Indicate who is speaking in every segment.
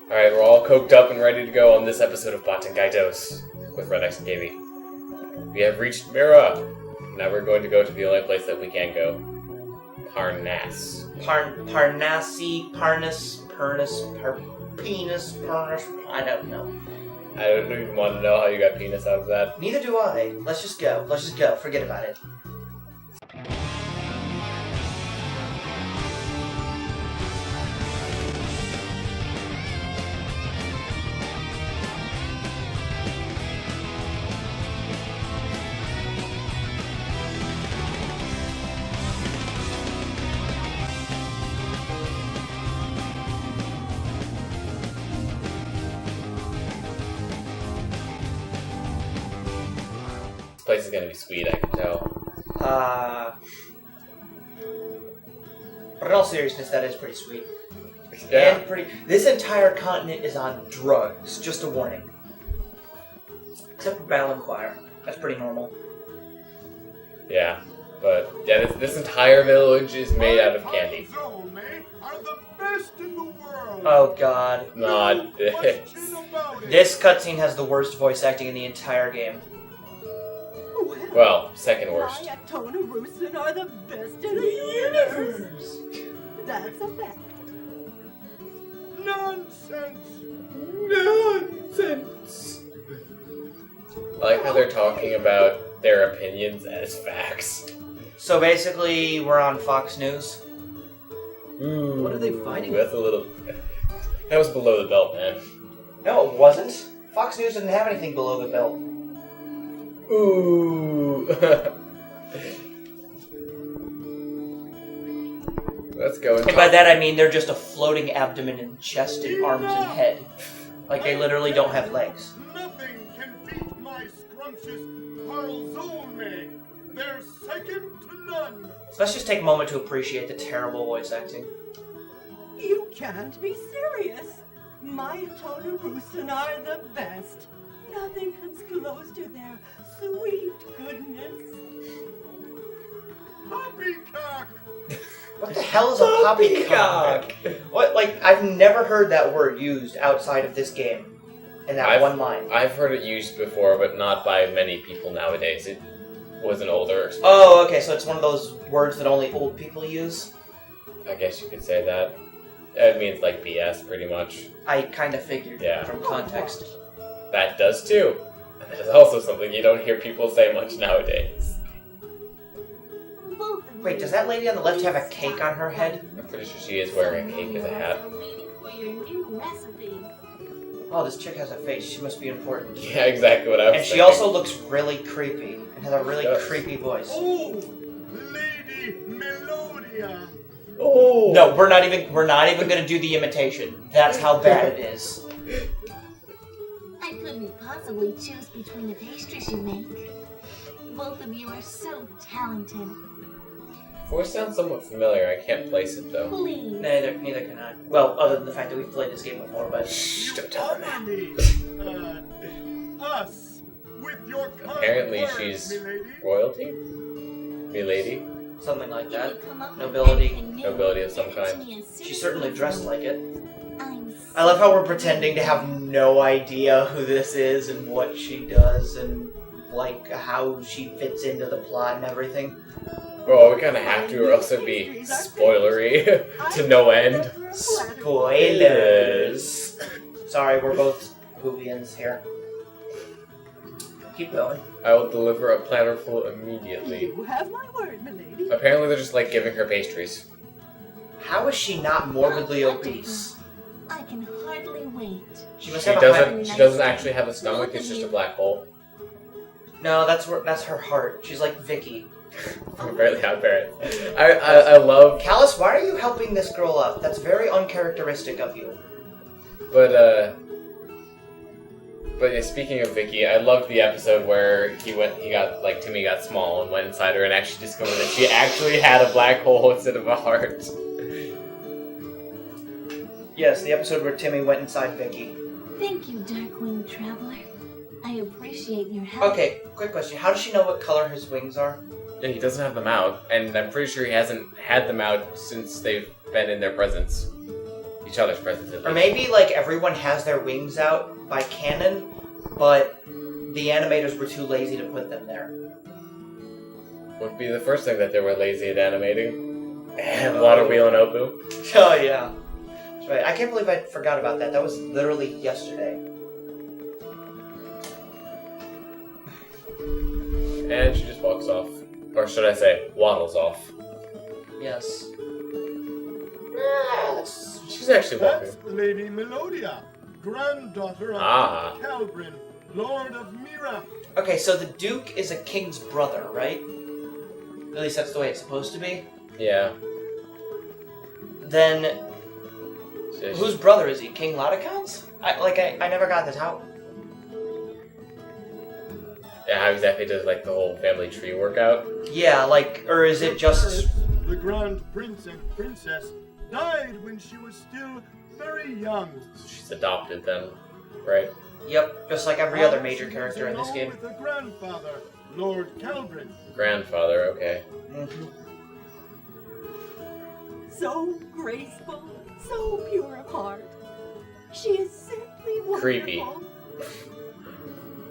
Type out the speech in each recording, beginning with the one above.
Speaker 1: Alright, we're all coked up and ready to go on this episode of Baten Kaitos with Red X and Gaby. We have reached Mira. Now we're going to go to the only place that we can go. Parnas.
Speaker 2: Penis, I don't know.
Speaker 1: I don't even want to know how you got penis out of that.
Speaker 2: Neither do I. Let's just go. Forget about it.
Speaker 1: This place is gonna be sweet, I can tell.
Speaker 2: But in all seriousness, that is pretty sweet.
Speaker 1: Yeah.
Speaker 2: And this entire continent is on drugs. Just a warning. Except for Battle Inquire. That's pretty normal.
Speaker 1: Yeah. But, yeah, this entire village is made out of candy.
Speaker 2: Oh god.
Speaker 1: Not this.
Speaker 2: This cutscene has the worst voice acting in the entire game.
Speaker 1: Well, second worst.
Speaker 3: Rusin are the best in the universe. That's a fact.
Speaker 1: Nonsense! I like how they're talking about their opinions as facts.
Speaker 2: So basically, we're on Fox News.
Speaker 1: Ooh,
Speaker 4: What are they fighting?
Speaker 1: That's a little... That was below the belt, man.
Speaker 2: No, it wasn't. Fox News didn't have anything below the belt.
Speaker 1: Ooh. Let's go.
Speaker 2: And by that I mean they're just a floating abdomen and chest and arms and head. Like they literally don't have legs.
Speaker 5: Nothing can beat my scrumptious Parlzone. They're second to none.
Speaker 2: So let's just take a moment to appreciate the terrible voice acting.
Speaker 3: You can't be serious. My Rusin are the best. Nothing comes close to their sweet goodness.
Speaker 5: Poppycock!
Speaker 2: What the hell is a poppycock? What? Like, I've never heard that word used outside of this game. In that one line.
Speaker 1: I've heard it used before, but not by many people nowadays. It was an older expression.
Speaker 2: Oh, okay, so it's one of those words that only old people use?
Speaker 1: I guess you could say that. It means like BS, pretty much.
Speaker 2: I kind of figured
Speaker 1: Yeah.
Speaker 2: from context.
Speaker 1: That does too. And that is also something you don't hear people say much nowadays.
Speaker 2: Wait, does that lady on the left have a cake on her head?
Speaker 1: I'm pretty sure she is wearing a cake as a hat.
Speaker 2: Oh, this chick has a face. She must be important.
Speaker 1: Yeah, exactly what I was
Speaker 2: And she
Speaker 1: thinking.
Speaker 2: also looks really creepy and has a really
Speaker 1: Yes.
Speaker 2: creepy voice.
Speaker 5: Oh, Lady Melodia.
Speaker 1: Oh!
Speaker 2: No, we're not even gonna do the imitation. That's how bad it is.
Speaker 6: I couldn't possibly choose between the pastries you make. Both of you are so talented.
Speaker 1: Voice sounds somewhat familiar. I can't place it though.
Speaker 6: Please.
Speaker 2: Neither can I. Well, other than the fact that we've played this game before, but
Speaker 1: Shh, don't tell them that.
Speaker 5: Honor me, us, with your kind
Speaker 1: Apparently
Speaker 5: words,
Speaker 1: she's
Speaker 5: milady.
Speaker 1: royalty? Milady?
Speaker 2: something like
Speaker 6: Can
Speaker 2: that.
Speaker 6: you come up with
Speaker 2: Nobility.
Speaker 6: anything new?
Speaker 1: Nobility of some
Speaker 6: Give it to
Speaker 1: kind.
Speaker 6: me as soon
Speaker 2: She's
Speaker 6: as
Speaker 2: certainly
Speaker 6: possible.
Speaker 2: dressed like it.
Speaker 6: I'm
Speaker 2: I love how we're pretending to have no idea who this is and what she does and like how she fits into the plot and everything.
Speaker 1: Well, we kind of have to, or else it'd be spoilery to no end.
Speaker 2: Spoilers. Sorry, we're both Whovians here. Keep going.
Speaker 1: I will deliver a platterful immediately.
Speaker 3: You have my word, milady.
Speaker 1: Apparently they're just like giving her pastries.
Speaker 2: How is she not morbidly obese?
Speaker 6: I can hardly wait.
Speaker 2: She must
Speaker 1: She
Speaker 2: have a high...
Speaker 1: doesn't actually have a stomach, it's just a black hole.
Speaker 2: No, that's her heart. She's like Vicky.
Speaker 1: Apparently have parents. I love...
Speaker 2: Callus, why are you helping this girl up? That's very uncharacteristic of you.
Speaker 1: But yeah, speaking of Vicky, I loved the episode where Timmy got small and went inside her and actually discovered that she actually had a black hole instead of a heart.
Speaker 2: Yes, the episode where Timmy went inside Vicky.
Speaker 6: Thank you, Darkwing Traveler. I appreciate your help.
Speaker 2: Okay, quick question. How does she know what color his wings are?
Speaker 1: Yeah, he doesn't have them out, and I'm pretty sure he hasn't had them out since they've been in their presence. each other's presence at least.
Speaker 2: Or maybe, like, everyone has their wings out by canon, but the animators were too lazy to put them there.
Speaker 1: Would be the first thing that they were lazy at animating. And Water Wheel and Opu.
Speaker 2: Oh, yeah. That's right. I can't believe I forgot about that. That was literally yesterday.
Speaker 1: And she just walks off. Or should I say, waddles off.
Speaker 2: Yes.
Speaker 1: She's actually walking.
Speaker 5: That's Lady Melodia, granddaughter of
Speaker 1: Ah.
Speaker 5: Calbrin, Lord of Mira.
Speaker 2: Okay, so the Duke is a king's brother, right? At least that's the way it's supposed to be.
Speaker 1: Yeah.
Speaker 2: Then,
Speaker 1: So
Speaker 2: whose brother is he? King Laodacon's? I never got this. How?
Speaker 1: Yeah, how exactly does like the whole family tree work out?
Speaker 2: Yeah, like, or is it just...
Speaker 5: Paris, the Grand Prince and Princess died when she was still very young.
Speaker 1: So she's adopted then, right?
Speaker 2: Yep, just like every other major character in this game.
Speaker 5: With her grandfather, Lord Calbrin.
Speaker 1: Grandfather, okay.
Speaker 3: So graceful, so pure of heart. She is simply wonderful.
Speaker 1: Creepy.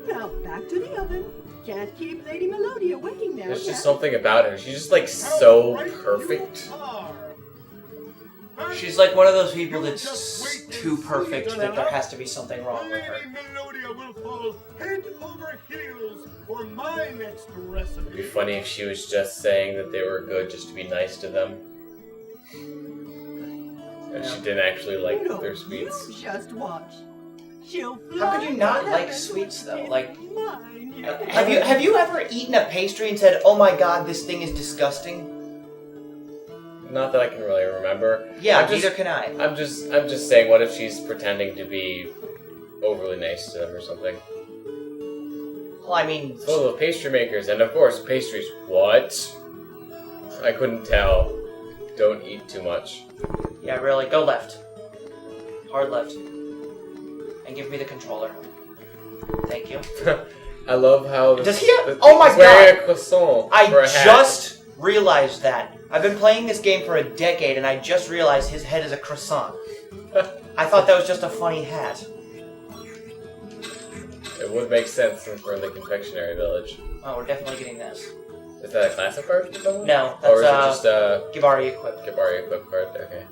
Speaker 3: Now back to the oven. Can't keep Lady Melodia waiting now.
Speaker 1: There's
Speaker 3: yet.
Speaker 1: just something about her. She's just like so perfect.
Speaker 2: She's like one of those people that's too perfect that there has to be something wrong with her.
Speaker 5: Lady Melodia will fall head over heels for my next recipe.
Speaker 1: It'd be funny if she was just saying that they were good just to be nice to them. And she didn't actually like
Speaker 3: No,
Speaker 1: their sweets.
Speaker 3: You just watch. She'll
Speaker 2: How could you
Speaker 3: fly
Speaker 2: not
Speaker 3: to
Speaker 2: like
Speaker 3: heaven
Speaker 2: sweets, though?
Speaker 3: with
Speaker 2: Like,
Speaker 3: mine, you know.
Speaker 2: have you ever eaten a pastry and said, "Oh my God, this thing is disgusting"?
Speaker 1: Not that I can really remember.
Speaker 2: Yeah,
Speaker 1: I'm
Speaker 2: neither
Speaker 1: just,
Speaker 2: can I.
Speaker 1: I'm just saying, what if she's pretending to be overly nice to them or something?
Speaker 2: Well, I mean,
Speaker 1: Full of pastry makers, and of course, pastries. What? I couldn't tell. Don't eat too much.
Speaker 2: yeah, really, go left. Hard left. And give me the controller. Thank you.
Speaker 1: I love how...
Speaker 2: Does he have-
Speaker 1: the-
Speaker 2: oh my
Speaker 1: he's wearing
Speaker 2: God!
Speaker 1: a croissant
Speaker 2: I
Speaker 1: for a hat.
Speaker 2: just realized that. I've been playing this game for a decade, and I just realized his head is a croissant. I thought that was just a funny hat.
Speaker 1: It would make sense since we're in the confectionery village.
Speaker 2: Oh, we're definitely getting this.
Speaker 1: Is that a classic card for someone?
Speaker 2: No,
Speaker 1: Or is it
Speaker 2: that's,
Speaker 1: just a
Speaker 2: Gibari equipped.
Speaker 1: Gibari equip card? Okay.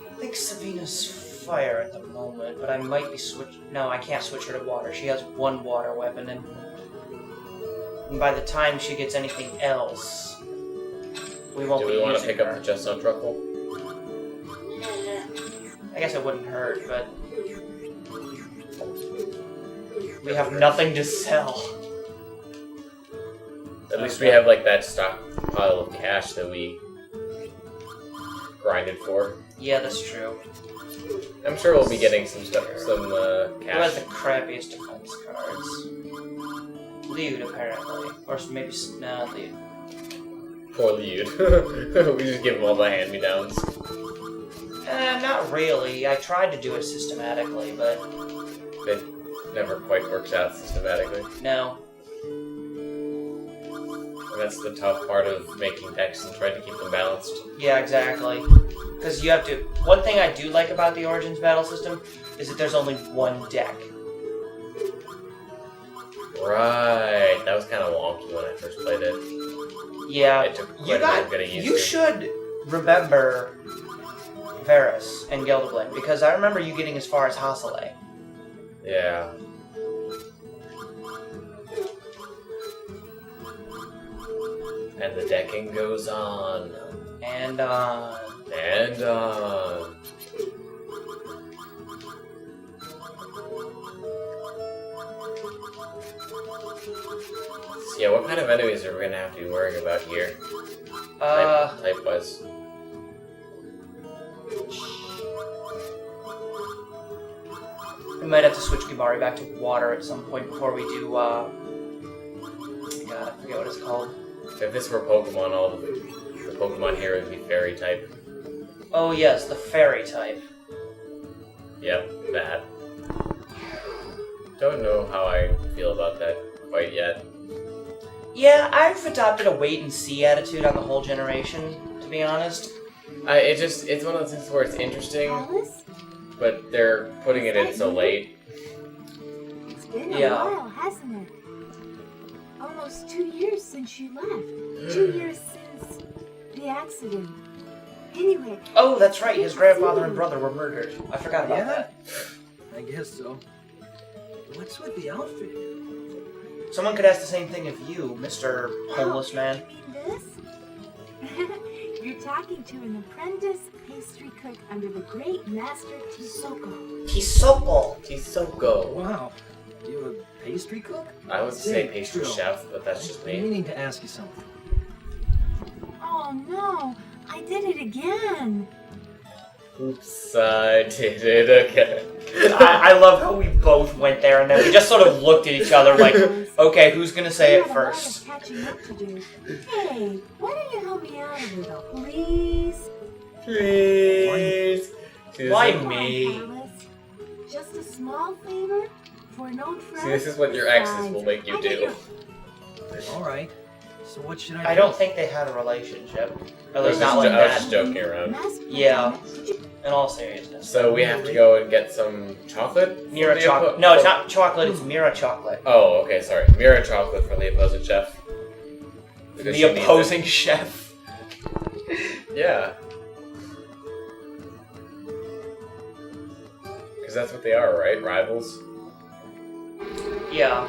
Speaker 2: I think Savina's fire at the moment, but I might be No, I can't switch her to water. She has one water weapon, and by the time she gets anything else, we won't
Speaker 1: Do
Speaker 2: be
Speaker 1: we want to
Speaker 2: using
Speaker 1: pick
Speaker 2: her.
Speaker 1: up the Just on Truffle?
Speaker 2: I guess it wouldn't hurt, but we have nothing to sell.
Speaker 1: At least we have like that stockpile of cash that we grinded for.
Speaker 2: Yeah, that's true.
Speaker 1: I'm sure we'll be getting some stuff, some
Speaker 2: Who has
Speaker 1: cash.
Speaker 2: the crappiest defense cards? Lude, apparently. Or maybe... No, Lude.
Speaker 1: Poor Liud. We just give him all the hand-me-downs.
Speaker 2: Not really. I tried to do it systematically, but
Speaker 1: It never quite works out systematically.
Speaker 2: no.
Speaker 1: And that's the tough part of making decks and trying to keep them balanced.
Speaker 2: Yeah, exactly. Because you have to... One thing I do like about the Origins battle system is that there's only one deck.
Speaker 1: Right. That was kind of wonky when I first played it.
Speaker 2: Yeah,
Speaker 1: It took quite a bit of getting used
Speaker 2: you
Speaker 1: to.
Speaker 2: should remember Varus and Gelderblin, because I remember you getting as far as Hasselé.
Speaker 1: Yeah. And the decking goes on.
Speaker 2: And,
Speaker 1: And on. So yeah, what kind of enemies are we gonna have to be worrying about here? Type-wise.
Speaker 2: We might have to switch Gibari back to water at some point before we do, God, I forget what it's called.
Speaker 1: If this were Pokemon, all the Pokemon here would be fairy type.
Speaker 2: Oh yes, the fairy type.
Speaker 1: Yep, that. Don't know how I feel about that quite yet.
Speaker 2: Yeah, I've adopted a wait-and-see attitude on the whole generation, to be honest.
Speaker 1: It's one of those things where it's interesting,
Speaker 6: Alice?
Speaker 1: but they're putting it in so late.
Speaker 6: It's been
Speaker 2: Yeah.
Speaker 6: a while, hasn't it? Almost 2 years since you left. 2 years since the accident. Anyway.
Speaker 2: Oh, that's right. His grandfather and brother were murdered. I forgot about that.
Speaker 4: I guess so. What's with the outfit?
Speaker 2: Someone could ask the same thing of you, Mr. Homeless Man.
Speaker 6: You mean this? You're talking to an apprentice pastry cook under the great master Tisoko.
Speaker 2: Tisoko.
Speaker 1: Tisoko.
Speaker 4: Wow. You a pastry cook?
Speaker 1: I would say
Speaker 4: Say,
Speaker 1: pastry
Speaker 4: Trill,
Speaker 1: chef, but that's just
Speaker 4: I'm
Speaker 1: me.
Speaker 4: meaning to ask you something.
Speaker 6: Oh no, I did it again.
Speaker 1: Oops, I did it again.
Speaker 2: I love how we both went there and then we just sort of looked at each other like, okay, who's gonna say it first?
Speaker 6: I have a lot of catching up to do. Hey, why don't you help me out a little, please?
Speaker 1: Please.
Speaker 2: Why
Speaker 6: Come on,
Speaker 2: me?
Speaker 6: Alice. Just a small favor for an old friend.
Speaker 1: See, this is what your exes will make you
Speaker 6: I get
Speaker 1: do.
Speaker 6: your-
Speaker 4: All right. So what should I do?
Speaker 2: I don't think they had a relationship. At
Speaker 1: I was
Speaker 2: least not like
Speaker 1: just
Speaker 2: that.
Speaker 1: joking around.
Speaker 2: Yeah. In all seriousness.
Speaker 1: So we have to go and get some chocolate?
Speaker 2: Mira
Speaker 1: from the
Speaker 2: chocolate. No, it's not chocolate, it's Mira chocolate.
Speaker 1: Oh, okay, sorry. Mira chocolate from the opposing chef. Because she
Speaker 2: The
Speaker 1: needs
Speaker 2: opposing chef.
Speaker 1: it. Yeah. Because that's what they are, right? Rivals?
Speaker 2: Yeah.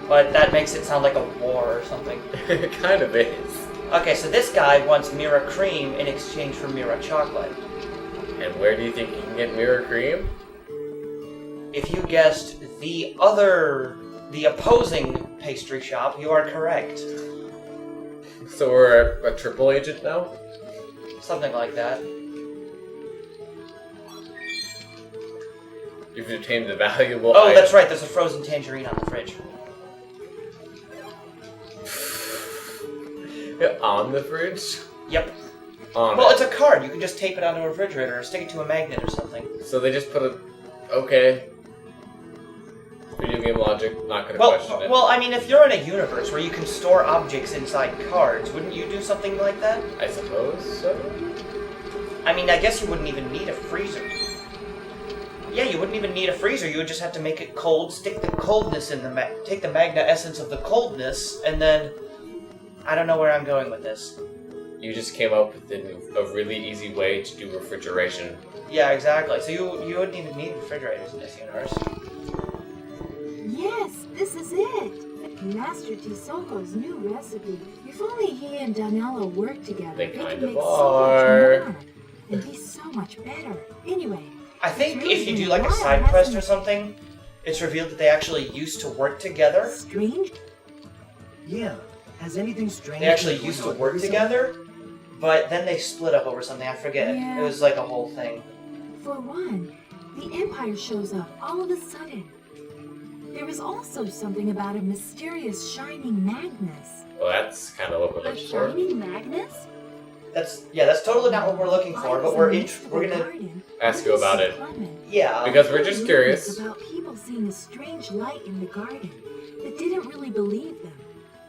Speaker 2: But that makes it sound like a war or something.
Speaker 1: It kind of is.
Speaker 2: Okay, so this guy wants Mira cream in exchange for Mira chocolate.
Speaker 1: And where do you think you can get Mira cream?
Speaker 2: If you guessed the opposing pastry shop, you are correct.
Speaker 1: So we're a triple agent now?
Speaker 2: Something like that.
Speaker 1: You've obtained the valuable
Speaker 2: Oh,
Speaker 1: item.
Speaker 2: that's right, there's a frozen tangerine on the fridge.
Speaker 1: On the fridge?
Speaker 2: Yep.
Speaker 1: On
Speaker 2: Well,
Speaker 1: it.
Speaker 2: it's a card. You can just tape it onto a refrigerator or stick it to a magnet or something.
Speaker 1: So they just put a... Okay. Video game logic, not gonna question it.
Speaker 2: Well, I mean, if you're in a universe where you can store objects inside cards, wouldn't you do something like that?
Speaker 1: I suppose so.
Speaker 2: I mean, I guess you wouldn't even need a freezer. Yeah, you wouldn't even need a freezer. You would just have to make it cold, stick the coldness in the take the magna essence of the coldness, and then I don't know where I'm going with this.
Speaker 1: You just came up with a really easy way to do refrigeration.
Speaker 2: Yeah, exactly. So you wouldn't even need refrigerators in this universe.
Speaker 6: Yes, this is it. Master Tisoko's new recipe. If only he and Danello worked together,
Speaker 1: They
Speaker 6: could
Speaker 1: kind of
Speaker 6: make so
Speaker 1: are.
Speaker 6: much more and be so much better. Anyway,
Speaker 2: I think if you do like a side quest or something, it's revealed that they actually used to work together.
Speaker 6: strange.
Speaker 4: Yeah. Has anything strange?
Speaker 2: They actually
Speaker 4: been
Speaker 2: used to
Speaker 4: going on
Speaker 2: work
Speaker 4: recently?
Speaker 2: together, but then they split up over something. I forget.
Speaker 6: Yeah.
Speaker 2: It was like a whole thing.
Speaker 6: For one, the Empire shows up all of a sudden. There was also something about a mysterious shining Magnus.
Speaker 1: Well, that's kind of what we're
Speaker 6: A
Speaker 1: looking for.
Speaker 6: shining Magnus?
Speaker 2: That's totally not what we're looking for. But we're gonna
Speaker 1: Ask you about it.
Speaker 2: yeah.
Speaker 1: Because we're just curious.
Speaker 6: About people seeing a strange light in the garden that didn't really believe them.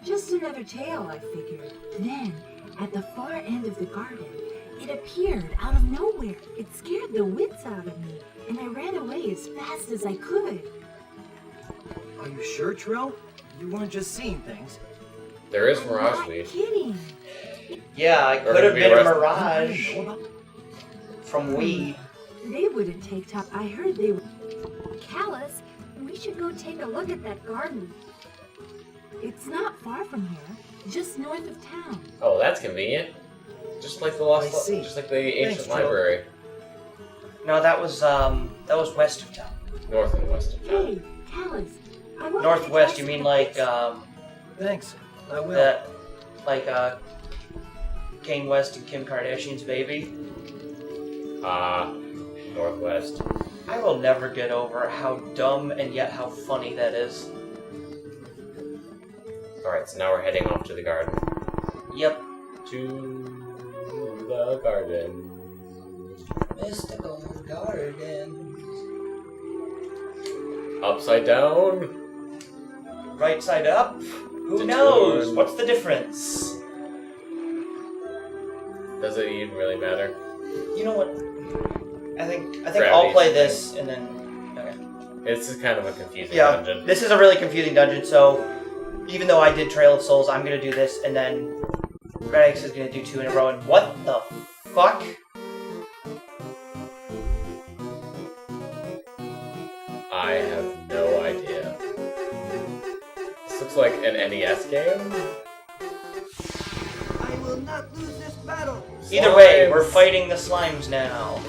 Speaker 6: Just another tale, I figured. Then, at the far end of the garden, it appeared out of nowhere. It scared the wits out of me, and I ran away as fast as I could.
Speaker 4: Are you sure, Trill? You weren't just seeing things.
Speaker 1: There is
Speaker 6: I'm
Speaker 1: Mirage
Speaker 6: not
Speaker 1: Weed.
Speaker 6: kidding.
Speaker 2: Yeah, it
Speaker 1: Or
Speaker 2: could have
Speaker 1: maybe
Speaker 2: been a
Speaker 1: arrested.
Speaker 2: mirage
Speaker 4: Know about-
Speaker 2: from weed.
Speaker 6: They wouldn't take time. I heard they were. Callus, we should go take a look at that garden. It's not far from here, just north of town.
Speaker 1: Oh, that's convenient. Just like the lost,
Speaker 4: I see.
Speaker 1: just like the ancient
Speaker 4: Thanks, Trill.
Speaker 1: library,
Speaker 2: No, that was west of town.
Speaker 1: north and west of town.
Speaker 6: Hey, Callus, I want
Speaker 2: Northwest, you mean like
Speaker 4: Thanks. I will.
Speaker 2: that, like Kane West and Kim Kardashian's baby?
Speaker 1: Northwest.
Speaker 2: I will never get over how dumb and yet how funny that is.
Speaker 1: Alright, so now we're heading off to the garden.
Speaker 2: Yep.
Speaker 1: To the garden.
Speaker 2: Mystical gardens.
Speaker 1: Upside down?
Speaker 2: Right side up? Who
Speaker 1: To
Speaker 2: knows?
Speaker 1: turn.
Speaker 2: What's the difference?
Speaker 1: Does it even really matter?
Speaker 2: You know what? I think
Speaker 1: Gravity's
Speaker 2: I'll play
Speaker 1: the
Speaker 2: this and then. Okay.
Speaker 1: This is kind of a confusing
Speaker 2: Yeah,
Speaker 1: dungeon.
Speaker 2: this is a really confusing dungeon. So even though I did Trail of Souls, I'm gonna do this, and then Red X is gonna do 2 in a row. And what the fuck?
Speaker 1: I have no idea. This looks like an NES game.
Speaker 4: I will not lose this battle.
Speaker 2: Either way,
Speaker 1: Slimes.
Speaker 2: we're fighting the slimes now.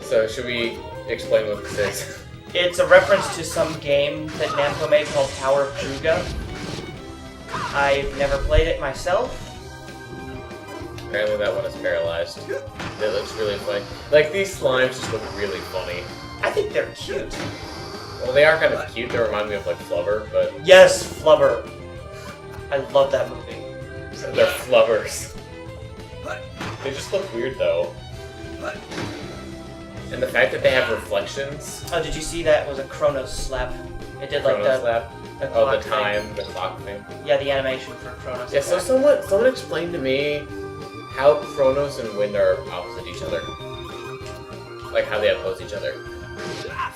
Speaker 1: So should we explain what this is?
Speaker 2: It's a reference to some game that Namco made called Tower of Druga. I've never played it myself.
Speaker 1: Apparently that one is paralyzed. It looks really funny. Like, these slimes just look really funny.
Speaker 2: I think they're cute.
Speaker 1: Well, they are kind of cute. They remind me of, like, Flubber, but
Speaker 2: Yes, Flubber. I love that movie.
Speaker 1: they're Flubbers. They just look weird, though. And the fact that they have reflections.
Speaker 2: Oh, did you see that was a Chronos slap? It did like
Speaker 1: Chronos
Speaker 2: the
Speaker 1: lap.
Speaker 2: the
Speaker 1: Oh,
Speaker 2: clock
Speaker 1: the time, the clock thing.
Speaker 2: thing. Yeah, the animation for Chronos.
Speaker 1: Yeah, so someone explained to me how Chronos and Wind are opposite each other. Like, how they oppose each other.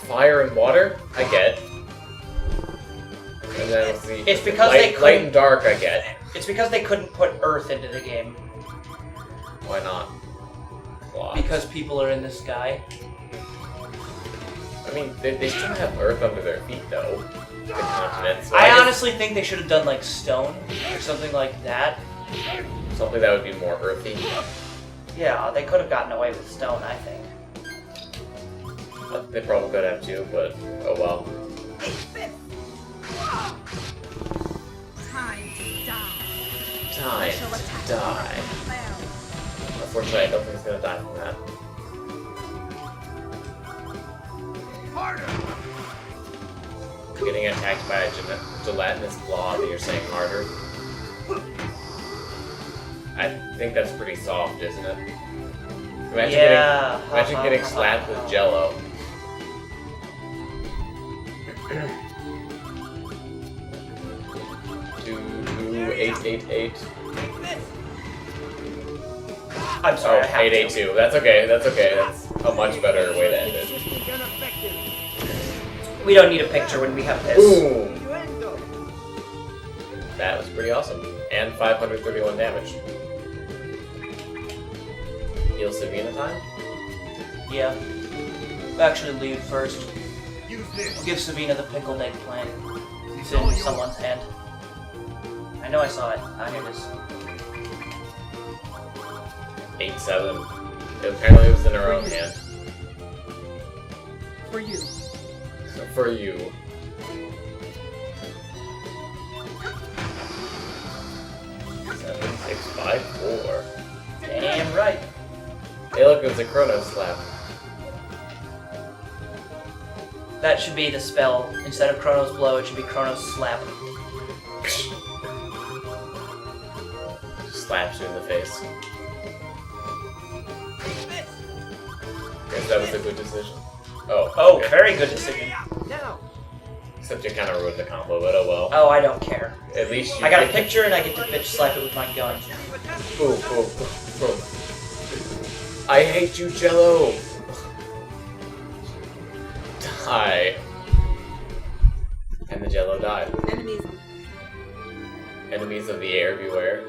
Speaker 1: Fire and water, I get. And then let's see.
Speaker 2: It's because
Speaker 1: light,
Speaker 2: they
Speaker 1: light and dark, I get.
Speaker 2: It's because they couldn't put Earth into the game
Speaker 1: Why not? Clock.
Speaker 2: because people are in the sky.
Speaker 1: I mean, they still have Earth under their feet, though. The continents. So
Speaker 2: I
Speaker 1: guess
Speaker 2: honestly think they should have done like stone or something like that.
Speaker 1: something that would be more earthy.
Speaker 2: Yeah, they could have gotten away with stone, I think.
Speaker 1: They probably could have too, but oh well.
Speaker 3: Time to die.
Speaker 1: Time to die. Unfortunately, I don't think he's gonna die from that. Getting attacked by a gelatinous blob, and you're saying harder? I think that's pretty soft, isn't it? Imagine getting slapped with Jello. 2888.
Speaker 2: I'm sorry,
Speaker 1: Oh,
Speaker 2: I have
Speaker 1: 882. That's okay. That's okay. That's a much better way to end it.
Speaker 2: to. We don't need a picture when we have this.
Speaker 1: Boom! That was pretty awesome. And 531 damage. Heal Savina time?
Speaker 2: Yeah. Actually, leave first.
Speaker 5: Use this.
Speaker 2: Give Savina the pickled eggplant. It's in someone's hand. I know I saw it. Ah, here it is.
Speaker 1: 8-7. Apparently it was in her own hand.
Speaker 3: For you.
Speaker 1: So for you. Seven, 6, 5, 4.
Speaker 2: Damn right.
Speaker 1: Hey look, it was a Chrono Slap.
Speaker 2: That should be the spell. Instead of Chronos Blow, it should be Chronos Slap.
Speaker 1: Just slaps you in the face. Guess that was a good decision. Oh.
Speaker 2: Oh,
Speaker 1: okay.
Speaker 2: very good decision.
Speaker 4: Now.
Speaker 1: Except you kind of ruined the combo, but oh well.
Speaker 2: Oh, I don't care.
Speaker 1: At least you
Speaker 2: I got a
Speaker 1: get-
Speaker 2: picture and I get to bitch slap it with my gun.
Speaker 1: Boom, boom, boom, boom. I hate you, Jello! Die. And the Jello died.
Speaker 3: Enemies.
Speaker 1: Enemies of the air, beware.